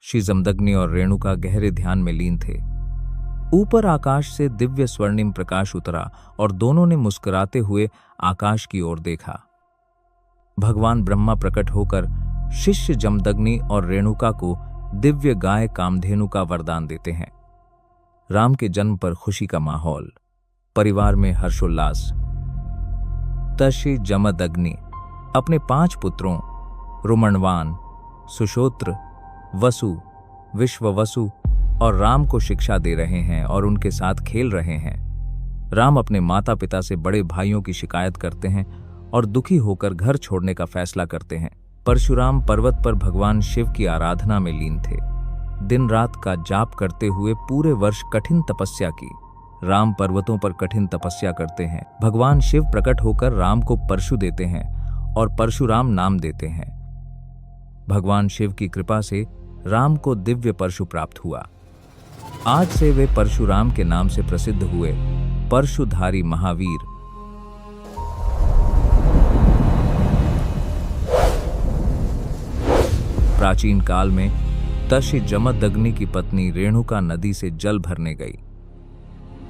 श्री जमदग्नि और रेणुका गहरे ध्यान में लीन थे। ऊपर आकाश से दिव्य स्वर्णिम प्रकाश उतरा और दोनों ने मुस्कुराते हुए आकाश की ओर देखा। भगवान ब्रह्मा प्रकट होकर शिष्य जमदग्नि और रेणुका को दिव्य गाय कामधेनु का वरदान देते हैं। राम के जन्म पर खुशी का माहौल, परिवार में हर्षोल्लास। तशी जमदग्नि अपने 5 पुत्रों रुमणवान, सुशोत्र, वसु, विश्ववसु और राम को शिक्षा दे रहे हैं और उनके साथ खेल रहे हैं। राम अपने माता पिता से बड़े भाइयों की शिकायत करते हैं और दुखी होकर घर छोड़ने का फैसला करते हैं। परशुराम पर्वत पर भगवान शिव की आराधना में लीन थे। दिन रात का जाप करते हुए पूरे वर्ष कठिन तपस्या की। राम पर्वतों पर कठिन तपस्या करते हैं। भगवान शिव प्रकट होकर राम को परशु देते हैं और परशुराम नाम देते हैं। भगवान शिव की कृपा से राम को दिव्य परशु प्राप्त हुआ। आज से वे परशुराम के नाम से प्रसिद्ध हुए, परशुधारी महावीर। प्राचीन काल में तशी जमदग्नि की पत्नी रेणुका नदी से जल भरने गई।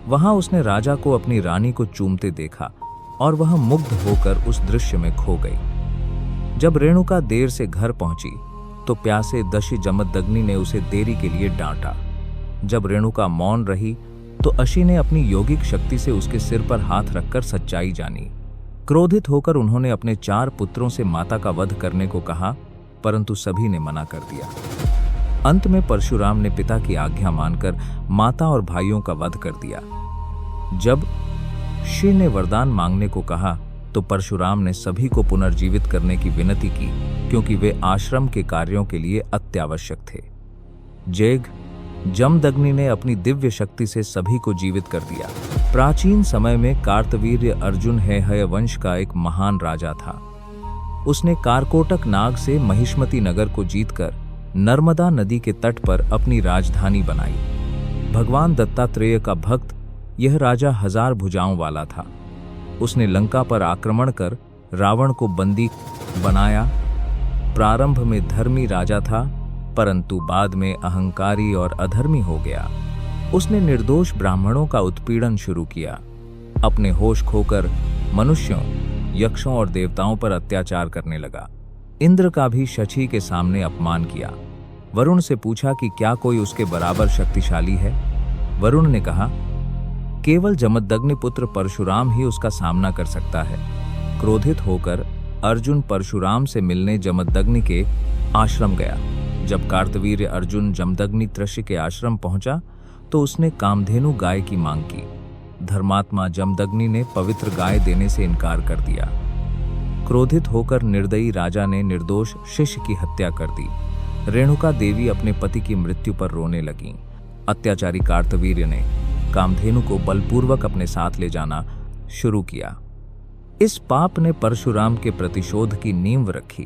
वहां उसने राजा को अपनी रानी को चूमते देखा और वह मुग्ध होकर उस दृश्य में खो गई। जब रेणुका देर से घर पहुंची तो प्यासे दशी जमदग्नि ने उसे देरी के लिए डांटा। जब रेणुका मौन रही तो अशी ने अपनी यौगिक शक्ति से उसके सिर पर हाथ रखकर सच्चाई जानी। क्रोधित होकर उन्होंने अपने 4 पुत्रों से माता का वध करने को कहा, परंतु सभी ने मना कर दिया। अंत में परशुराम ने पिता की आज्ञा मानकर माता और भाइयों का वध कर दिया। जब शिव ने वरदान मांगने को कहा तो परशुराम ने सभी को पुनर्जीवित करने की विनती की, क्योंकि वे आश्रम के कार्यों के लिए अत्यावश्यक थे। जमदग्नि ने अपनी दिव्य शक्ति से सभी को जीवित कर दिया। प्राचीन समय में कार्तवीर्य अर्जुन हैहय वंश का एक महान राजा था। उसने कारकोटक नाग से महिष्मती नगर को जीतकर नर्मदा नदी के तट पर अपनी राजधानी बनाई। भगवान दत्तात्रेय का भक्त यह राजा 1000 भुजाओं वाला था। उसने लंका पर आक्रमण कर रावण को बंदी बनाया। प्रारंभ में धर्मी राजा था, परंतु बाद में अहंकारी और अधर्मी हो गया। उसने निर्दोष ब्राह्मणों का उत्पीड़न शुरू किया। अपने होश खोकर मनुष्यों, यक्षों और देवताओं पर अत्याचार करने लगा। इंद्र का भी शची के सामने अपमान किया। वरुण से पूछा कि क्या कोई उसके बराबर शक्तिशाली है। वरुण ने कहा, केवल जमदग्नि पुत्र परशुराम ही उसका सामना कर सकता है। क्रोधित होकर अर्जुन परशुराम से मिलने जमदग्नि के आश्रम गया। जब कार्तवीर्य अर्जुन जमदग्नि तृष्य के आश्रम पहुंचा तो उसने कामधेनु गाय की मांग की। धर्मात्मा जमदग्नि ने पवित्र गाय देने से इनकार कर दिया। क्रोधित होकर निर्दयी राजा ने निर्दोष शिष्य की हत्या कर दी। रेणुका देवी अपने पति की मृत्यु पर रोने लगीं। अत्याचारी कार्तवीर्य ने कामधेनु को बलपूर्वक अपने साथ ले जाना शुरू किया। इस पाप ने परशुराम के प्रतिशोध की नींव रखी।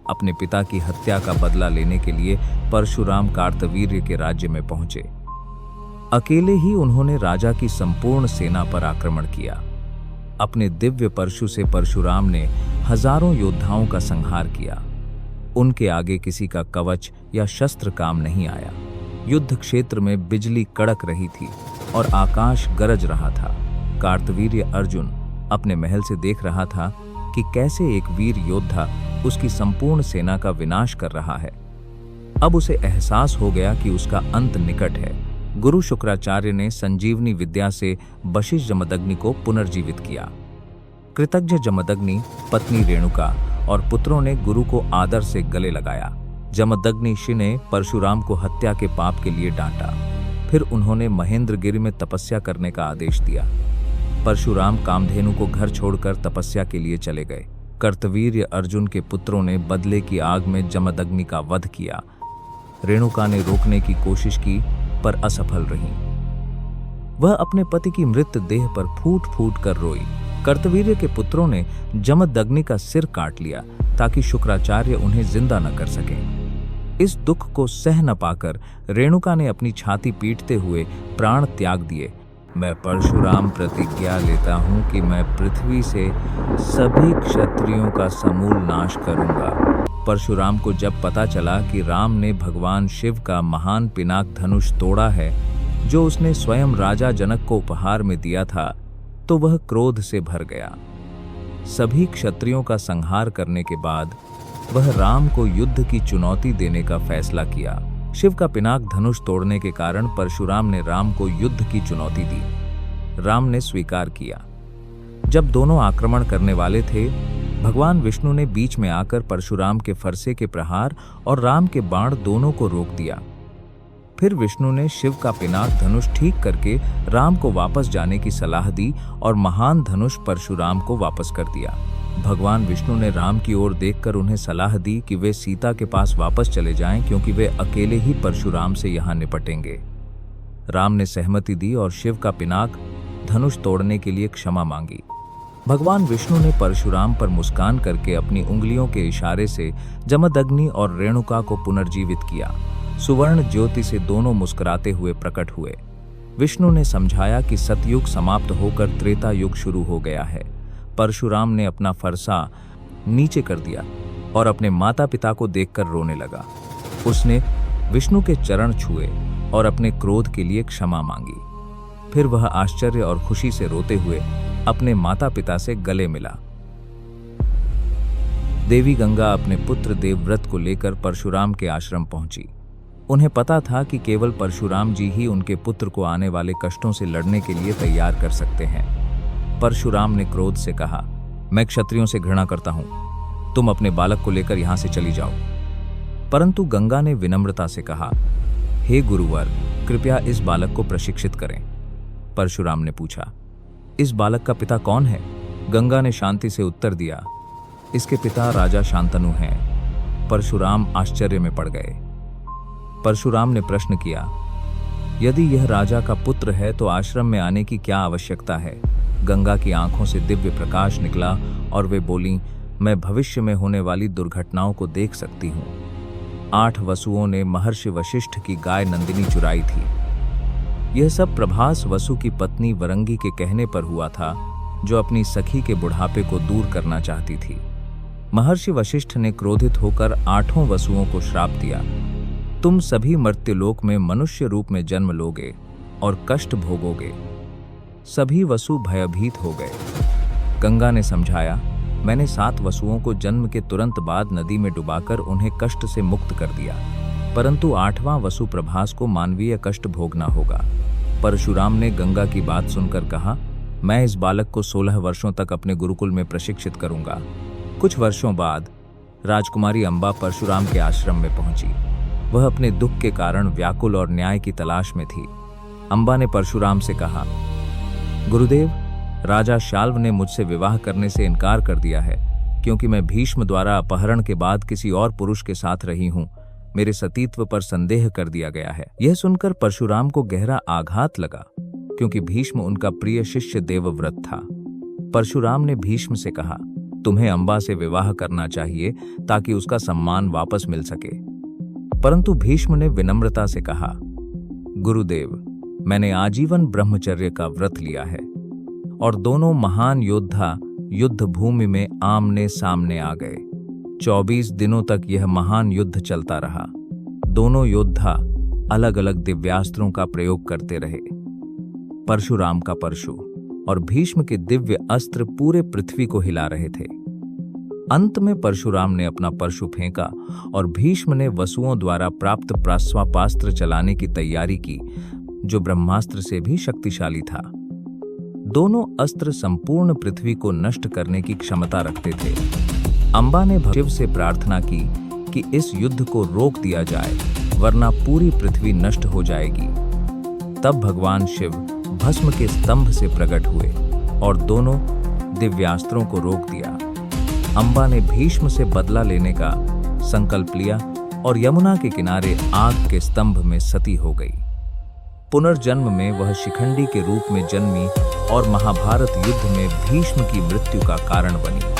अपने पिता की हत्या का बदला लेने के लिए परशुराम कार्तवीर्य के राज्य में पहुंचे। अकेले ही उन्होंने राजा की संपूर्ण सेना पर आक्रमण किया। अपने दिव्य परशु से परशुराम ने हजारों योद्धाओं का संहार किया। उनके आगे किसी का कवच या शस्त्र काम नहीं आया। युद्ध क्षेत्र में बिजली कड़क रही थी और आकाश गरज रहा था। कार्तवीर्य अर्जुन अपने महल से देख रहा था कि कैसे एक वीर योद्धा उसकी संपूर्ण सेना का विनाश कर रहा है। अब उसे एहसास हो गया कि उसका अंत निकट है। गुरु शुक्राचार्य ने संजीवनी विद्या से वशिष्ठ जमदग्नि को पुनर्जीवित किया। कृतज्ञ जमदग्नि, पत्नी रेणुका और पुत्रों ने गुरु को आदर से गले लगाया। जमदग्नि ऋषि ने परशुराम को हत्या के पाप के लिए डांटा। फिर उन्होंने महेंद्रगिरि में तपस्या करने का आदेश दिया। परशुराम कामधेनु को घर छोड़कर तपस्या के लिए चले गए। कार्तवीर्य अर्जुन के पुत्रों ने बदले की आग में जमदग्नि का वध किया। रेणुका ने रोकने की कोशिश की पर असफल रही। वह अपने पति की मृत देह पर फूट फूट कर रोई। कार्तवीर्य के पुत्रों ने जमदग्नि का सिर काट लिया ताकि शुक्राचार्य उन्हें जिंदा न कर सकें। इस दुख को सह न पाकर रेणुका ने अपनी छाती पीटते हुए प्राण त्याग दिए। मैं परशुराम प्रतिज्ञा लेता हूं कि मैं पृथ्वी से सभी क्षत्रियों का समूल नाश करूंगा। परशुराम को जब पता चला कि राम ने भगवान शिव का महान पिनाक धनुष तोड़ा है, जो उसने स्वयं राजा जनक को उपहार में दिया था, तो वह क्रोध से भर गया। सभी क्षत्रियों का संहार करने के बाद वह राम को युद्ध की चुनौती देने का फैसला किया। शिव का पिनाक धनुष तोड़ने के कारण परशुराम ने राम को युद्ध की चुनौती दी। राम ने स्वीकार किया। जब दोनों आक्रमण करने वाले थे, भगवान विष्णु ने बीच में आकर परशुराम के फरसे के प्रहार और राम के बाण दोनों को रोक दिया। फिर विष्णु ने शिव का पिनाक धनुष ठीक करके राम को वापस जाने की सलाह दी और महान धनुष परशुराम को वापस कर दिया। भगवान विष्णु ने राम की ओर देखकर उन्हें सलाह दी कि वे सीता के पास वापस चले जाएं, क्योंकि वे अकेले ही परशुराम से यहाँ निपटेंगे। राम ने सहमति दी और शिव का पिनाक धनुष तोड़ने के लिए क्षमा मांगी। भगवान विष्णु ने परशुराम पर मुस्कान करके अपनी उंगलियों के इशारे से जमदग्नि और रेणुका को पुनर्जीवित किया। सुवर्ण ज्योति से दोनों मुस्कुराते हुए प्रकट हुए। विष्णु ने समझाया कि सतयुग समाप्त होकर त्रेता युग शुरू हो गया है। परशुराम ने अपना फरसा नीचे कर दिया और अपने माता पिता को देखकर रोने लगा। उसने विष्णु के चरण छुए और अपने क्रोध के लिए क्षमा मांगी। फिर वह आश्चर्य और खुशी से रोते हुए अपने माता पिता से गले मिला। देवी गंगा अपने पुत्र देवव्रत को लेकर परशुराम के आश्रम पहुंची। उन्हें पता था कि केवल परशुराम जी ही उनके पुत्र को आने वाले कष्टों से लड़ने के लिए तैयार कर सकते हैं। परशुराम ने क्रोध से कहा, मैं क्षत्रियों से घृणा करता हूं, तुम अपने बालक को लेकर यहां से चली जाओ। परंतु गंगा ने विनम्रता से कहा, हे गुरुवर, कृपया इस बालक को प्रशिक्षित करें। परशुराम ने पूछा, इस बालक का पिता कौन है? गंगा ने शांति से उत्तर दिया, इसके पिता राजा शांतनु हैं। परशुराम आश्चर्य में पड़ गए। परशुराम ने प्रश्न किया, यदि यह राजा का पुत्र है तो आश्रम में आने की क्या आवश्यकता है? गंगा की आंखों से दिव्य प्रकाश निकला और वे बोलीं, मैं भविष्य में होने वाली दुर्घटनाओं को देख सकती हूँ। 8 वसुओं ने महर्षि वशिष्ठ की गाय नंदिनी चुराई थी। यह सब प्रभास वसु की पत्नी वरंगी के कहने पर हुआ था, जो अपनी सखी के बुढ़ापे को दूर करना चाहती थी। महर्षि वशिष्ठ ने क्रोधित होकर 8 वसुओं को श्राप दिया, तुम सभी मर्त्यलोक में मनुष्य रूप में जन्म लोगे और कष्ट भोगोगे। सभी वसु भयभीत हो गए। गंगा ने समझाया, मैंने 7 वसुओं को जन्म के तुरंत बाद नदी में डुबाकर उन्हें कष्ट से मुक्त कर दिया, परंतु 8वां वसु प्रभास को मानवीय कष्ट भोगना होगा। परशुराम ने गंगा की बात सुनकर कहा, मैं इस बालक को 16 वर्षों तक अपने गुरुकुल में प्रशिक्षित करूंगा। कुछ वर्षों बाद राजकुमारी अंबा परशुराम के आश्रम में पहुंची। वह अपने दुख के कारण व्याकुल और न्याय की तलाश में थी। अंबा ने परशुराम से कहा, गुरुदेव, राजा शाल्व ने मुझसे विवाह करने से इनकार कर दिया है, क्योंकि मैं भीष्म द्वारा अपहरण के बाद किसी और पुरुष के साथ रही हूं। मेरे सतीत्व पर संदेह कर दिया गया है। यह सुनकर परशुराम को गहरा आघात लगा, क्योंकि भीष्म उनका प्रिय शिष्य देवव्रत था। परशुराम ने भीष्म से कहा, तुम्हें अंबा से विवाह करना चाहिए ताकि उसका सम्मान वापस मिल सके। परंतु भीष्म ने विनम्रता से कहा, गुरुदेव, मैंने आजीवन ब्रह्मचर्य का व्रत लिया है। और दोनों महान योद्धा युद्ध भूमि में आमने सामने आ गए। 24 दिनों तक यह महान युद्ध चलता रहा। दोनों योद्धा अलग अलग दिव्यास्त्रों का प्रयोग करते रहे। परशुराम का परशु और भीष्म के दिव्य अस्त्र पूरे पृथ्वी को हिला रहे थे। अंत में परशुराम ने अपना परशु फेंका और भीष्म ने वसुओं द्वारा प्राप्त प्राश्वापास्त्र चलाने की तैयारी की, जो ब्रह्मास्त्र से भी शक्तिशाली था। दोनों अस्त्र संपूर्ण पृथ्वी को नष्ट करने की क्षमता रखते थे। अंबा ने शिव से प्रार्थना की कि इस युद्ध को रोक दिया जाए, वरना पूरी पृथ्वी नष्ट हो जाएगी। तब भगवान शिव भस्म के स्तंभ से प्रकट हुए और दोनों दिव्यास्त्रों को रोक दिया। अंबा ने भीष्म से बदला लेने का संकल्प लिया और यमुना के किनारे आग के स्तंभ में सती हो गई। पुनर्जन्म में वह शिखंडी के रूप में जन्मी और महाभारत युद्ध में भीष्म की मृत्यु का कारण बनी।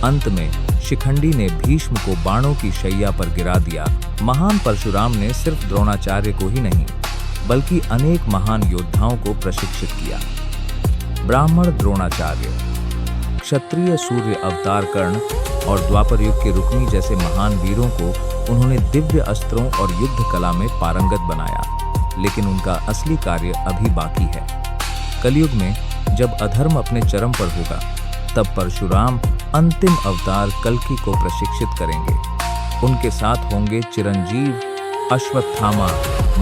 अंत में शिखंडी ने भीष्म को बाणों की शैया पर गिरा दिया। महान परशुराम ने सिर्फ द्रोणाचार्य को ही नहीं, बल्कि अनेक महान योद्धाओं को प्रशिक्षित किया। ब्राह्मण द्रोणाचार्य, क्षत्रिय सूर्य अवतार कर्ण और द्वापर युग के रुक्मी जैसे महान वीरों को उन्होंने दिव्य अस्त्रों और युद्ध कला में पारंगत बनाया, लेकिन उनका असली कार्य अभी बाकी है। कलयुग में जब अधर्म अपने चरम पर होगा, तब परशुराम अंतिम अवतार कल्कि को प्रशिक्षित करेंगे। उनके साथ होंगे चिरंजीव, अश्वत्थामा,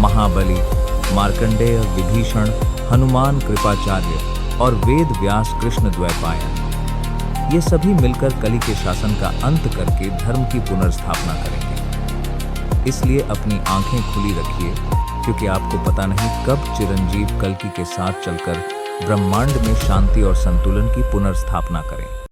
महाबली, मार्कंडेय, विभीषण, हनुमान, कृपाचार्य और वेद व्यास कृष्ण द्वैपायन। ये सभी मिलकर कलि के शासन का अंत करके धर्म की पुनर्स्थापना करेंगे। इसलिए अपनी आंखें खुली रखिए, क्योंकि आपको पता नहीं कब चिरंजीव कल्कि के साथ चलकर ब्रह्मांड में शांति और संतुलन की पुनर्स्थापना करें।